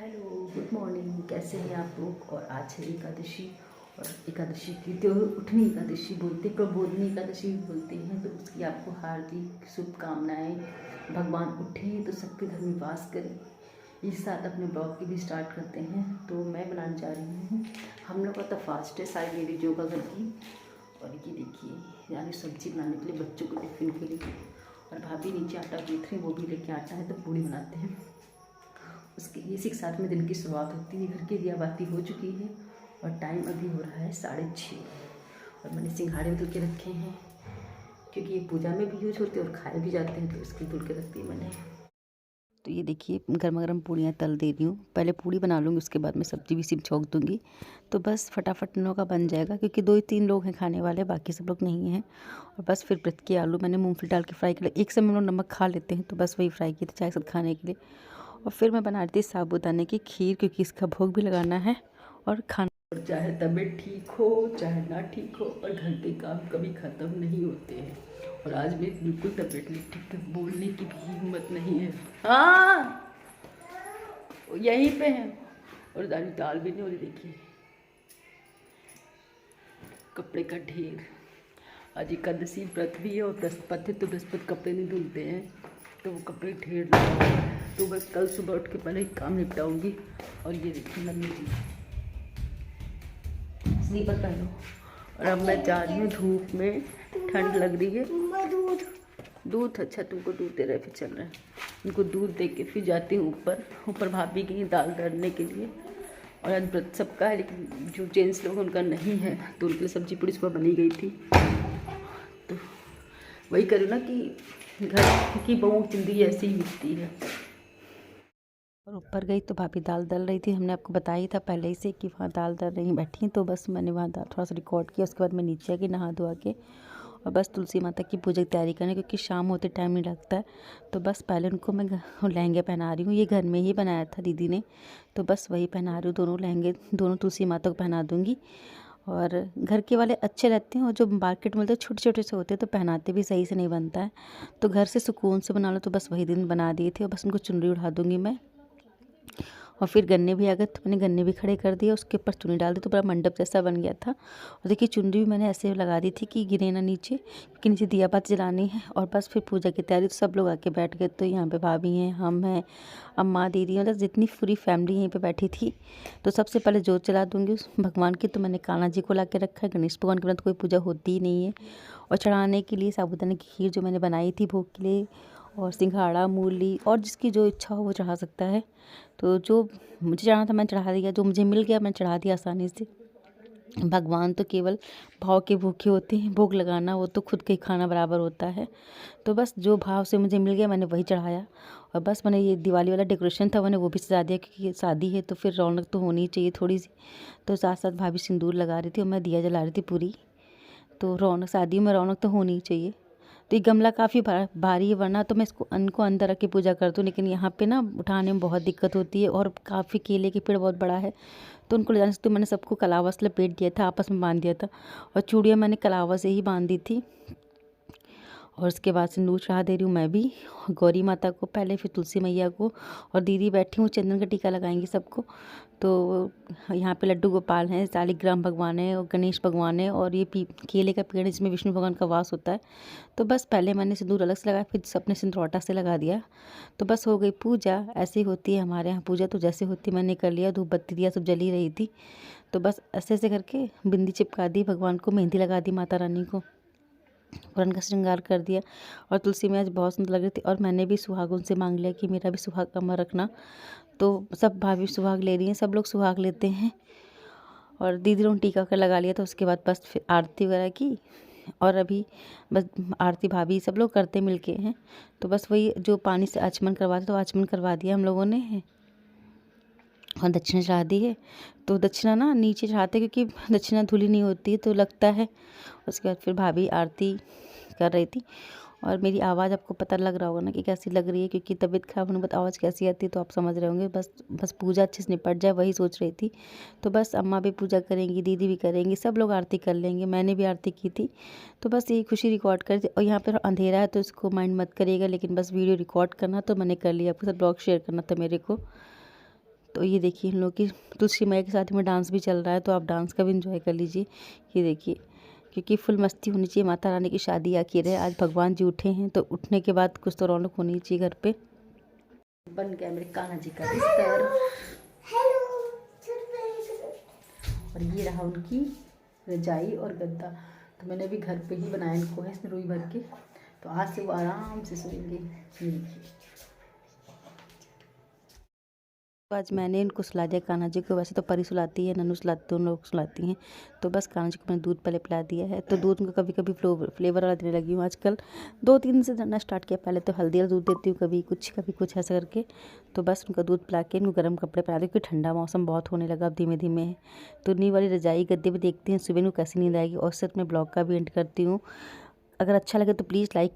Hello, good morning. कैसे हैं आप लोग। और आज है एकादशी। और एकादशी की तो उठनी एकादशी बोलते हैं, प्रबोधनी एकादशी बोलते हैं। तो उसकी आपको हार्दिक शुभकामनाएं। भगवान उठे तो सबके घर में वास करें। इस साथ अपने ब्लॉग की भी स्टार्ट करते हैं। तो मैं बनाने जा रही हूँ, हम लोग का तो फास्ट है सारी लेडीज योगा करके। और ये देखिए, यानी सब्जी बनाने के लिए बच्चों को टिफिन के लिए। और भाभी नीचे आटा गूँथ रही, वो भी लेके आटा है तो पूड़ी बनाते हैं। उसके इसी के साथ में दिन की शुरुआत होती है। घर की दिया बाती हो चुकी है और टाइम अभी हो रहा है 6:30। और मैंने सिंघाड़े धुल के रखे हैं क्योंकि ये पूजा में भी यूज होते हैं और खाए भी जाते हैं, तो इसके धुल के रखती है मैंने। तो ये देखिए, गर्मा गर्म पूड़ियाँ तल दे रही हूँ। पहले पूड़ी बना लूँगी, उसके बाद मैं सब्जी भी सिर्फ छोंक दूँगी। तो बस फटाफट इन लोगों का बन जाएगा क्योंकि 2 ही 3 लोग हैं खाने वाले, बाकी सब लोग नहीं हैं। और बस फिर व्रत के आलू मैंने मूंगफली डाल के फ्राई किया। एक समय हम लोग नमक खा लेते हैं, तो बस वही फ्राई किए थे चाय के साथ खाने के लिए। और फिर मैं बना रही थी साबूदाने की खीर क्योंकि इसका भोग भी लगाना है और खाना। और चाहे तबीयत ठीक हो चाहे ना ठीक हो, और घर के काम कभी ख़त्म नहीं होते हैं। और आज मेरी बिल्कुल तबीयत नहीं ठीक है, बोलने की भी हिम्मत नहीं है। हाँ, यहीं पे है। और दाल भी नहीं हो रही। देखिए, कपड़े का ढेर। आज एकादशी व्रत भी है और बृहस्पति है, तो बृहस्पति कपड़े नहीं धुलते हैं, तो वो कपड़े ढेर लगा हुआ है। तो बस कल सुबह उठ के पहले एक काम निपटाऊंगी। और ये देखिए मम्मी जी, स्लीपर पहनो। और अब मैं जा रही हूँ धूप में, ठंड लग रही है। दूध अच्छा, तुमको दूध दे रहे फिर चल रहे हैं। उनको दूध दे के फिर जाती हूँ ऊपर। ऊपर भाभी गई दाल दरने के लिए। और आज व्रत सबका है, लेकिन जो जेंट्स लोग उनका नहीं है, तो उनके लिए सब्जी पूरी सुबह बनी गई थी। तो वही करूँ ना कि घर की बहू की ज़िंदगी ऐसी ही बीतती है। और ऊपर गई तो भाभी दाल दल रही थी। हमने आपको बताया ही था पहले ही से कि वहाँ दाल दल रही बैठी, तो बस मैंने वहाँ दाल थोड़ा सा रिकॉर्ड किया। उसके बाद मैं नीचे आ गई नहा धोआ के, और बस तुलसी माता की पूजा की तैयारी करने, क्योंकि शाम होते टाइम नहीं लगता है। तो बस पहले उनको मैं लहंगे पहना रही हूँ। ये घर में ही बनाया था दीदी ने, तो बस वही पहना रही हूँ। दोनों लहंगे दोनों तुलसी माता को पहना दूँगी। और घर के वाले अच्छे रहते हैं, और जो मार्केट में मिलते हैं छोटे छोटे से होते हैं, तो पहनाते भी सही से नहीं बनता है। तो घर से सुकून से बना लो, तो बस वही दिन बना दिए थे। और बस उनको चुनरी उड़ा दूँगी मैं। और फिर गन्ने भी आ गए, तो मैंने गन्ने भी खड़े कर दिए, उसके ऊपर चुन्नी डाल दी, तो पूरा मंडप जैसा बन गया था। और देखिए, चुनरी भी मैंने ऐसे लगा दी थी कि गिरे ना नीचे, क्योंकि नीचे दिया बात जलानी है। और बस फिर पूजा की तैयारी, तो सब लोग आके बैठ गए। तो यहाँ पे भाभी हैं, हम हैं, अम्मा, दीदी, मतलब जितनी पूरी फैमिली यहीं पे बैठी थी। तो सबसे पहले जोत जला दूँगी उस भगवान की। तो मैंने कान्हा जी को ला के रखा है। गणेश भगवान के बिना तो कोई पूजा होती ही नहीं है। और चढ़ाने के लिए साबूदाने की खीर जो मैंने बनाई थी भोग के लिए, और सिंघाड़ा, मूली, और जिसकी जो इच्छा हो वो चढ़ा सकता है। तो जो मुझे चढ़ाना था मैंने चढ़ा दिया, जो मुझे मिल गया मैं चढ़ा दिया आसानी से। भगवान तो केवल भाव के भूखे होते हैं, भोग लगाना वो तो खुद के खाना बराबर होता है। तो बस जो भाव से मुझे मिल गया मैंने वही चढ़ाया। और बस मैंने ये दिवाली वाला डेकोरेशन था मैंने वो भी सजा दिया, क्योंकि ये शादी है तो फिर रौनक तो होनी चाहिए थोड़ी सी। तो साथ साथ भाभी सिंदूर लगा रही थी और मैं दिया जला रही थी पूरी। तो रौनक, शादी में रौनक तो होनी ही चाहिए। तो ये गमला काफ़ी भारी है, वरना तो मैं इनको अंदर रख के पूजा करती हूँ, लेकिन यहाँ पे ना उठाने में बहुत दिक्कत होती है। और काफ़ी केले के पेड़ बहुत बड़ा है, तो उनको ले जाने से तो मैंने सबको कलावा से लपेट दिया था, आपस में बांध दिया था। और चूड़ियाँ मैंने कलावा से ही बांध दी थी। और उसके बाद सिंदूर चढ़ा दे रही हूँ मैं भी, गौरी माता को पहले, फिर तुलसी मैया को। और दीदी बैठी हूँ, चंदन का टीका लगाएंगी सबको। तो यहाँ पे लड्डू गोपाल हैं, शालिग्राम भगवान है, और गणेश भगवान है, और ये केले का पेड़ है जिसमें विष्णु भगवान का वास होता है। तो बस पहले मैंने सिंदूर अलग से लगाया, फिर अपने सिंदूरौटा से लगा दिया। तो बस हो गई पूजा। ऐसे ही होती है हमारे यहाँ पूजा, तो जैसे होती मैंने कर लिया, धूप बत्ती दिया, सब जली रही थी। तो बस ऐसे ऐसे करके बिंदी चिपका दी भगवान को, मेहंदी लगा दी माता रानी को, और उनका श्रृंगार कर दिया। और तुलसी में आज बहुत सुंदर लग रही थी। और मैंने भी सुहाग उनसे मांग लिया कि मेरा भी सुहाग अमर रखना। तो सब भाभी सुहाग ले रही हैं, सब लोग सुहाग लेते हैं। और दीदी लोग टीका कर लगा लिया था। उसके बाद बस फिर आरती वगैरह की। और अभी बस आरती भाभी सब लोग करते मिलके हैं। तो बस वही जो पानी से आचमन करवाते, तो आचमन करवा दिया हम लोगों ने। और दक्षिणा चढ़ा दी है। तो दक्षिणा ना नीचे चढ़ाते, क्योंकि दक्षिणा धुली नहीं होती है तो लगता है। उसके बाद फिर भाभी आरती कर रही थी। और मेरी आवाज़ आपको पता लग रहा होगा ना कि कैसी लग रही है, क्योंकि तबीयत खराब होने के बाद आवाज़ कैसी आती है तो आप समझ रहे होंगे। बस पूजा अच्छे से निपट जाए वही सोच रही थी। तो बस अम्मा भी पूजा करेंगी, दीदी भी करेंगी, सब लोग आरती कर लेंगे। मैंने भी आरती की थी। तो बस यही खुशी रिकॉर्ड कर दी। और यहाँ पर अंधेरा है तो इसको माइंड मत करिएगा, लेकिन बस वीडियो रिकॉर्ड करना तो मैंने कर लिया, आपके साथ ब्लॉग शेयर करना था मेरे को। तो ये देखिए इन लोग की तुलसी मैया के साथ में डांस भी चल रहा है, तो आप डांस का भी इंजॉय कर लीजिए। ये देखिए, क्योंकि फुल मस्ती होनी चाहिए, माता रानी की शादी आखिर है, आज भगवान जी उठे हैं तो उठने के बाद कुछ तो रौनक होनी चाहिए घर पे। बन गया मेरे कान्हा जी का बिस्तर, और ये रहा उनकी रजाई और गद्दा। तो मैंने अभी घर पे ही बनाया इनको है इसमें रुई भर के, तो आज से वो आराम से सोएंगे। तो आज मैंने इनको सुला दिया कान्हा जी को। वैसे तो परी सुलाती है, ननू सुलाती है, उन लोग सुलाती हैं। तो बस कान्हा जी को मैंने दूध पहले पिला दिया है। तो दूध उनको कभी कभी फ्लेवर वाला देने लगी हूँ आजकल, 2-3 दिन से जानना स्टार्ट किया। पहले तो हल्दी वाला दूध देती हूँ, कभी कुछ ऐसा करके। तो बस उनका दूध पिला के इनको गर्म कपड़े पहना दी, क्योंकि ठंडा मौसम बहुत होने लगा अब धीमे धीमे है। तो नी वाली रजाई गद्दे भी देखते हैं सुबह को कैसी नींद आएगी। और साथ में ब्लॉग का भी एंड करती हूँ। अगर अच्छा लगे तो प्लीज़ लाइक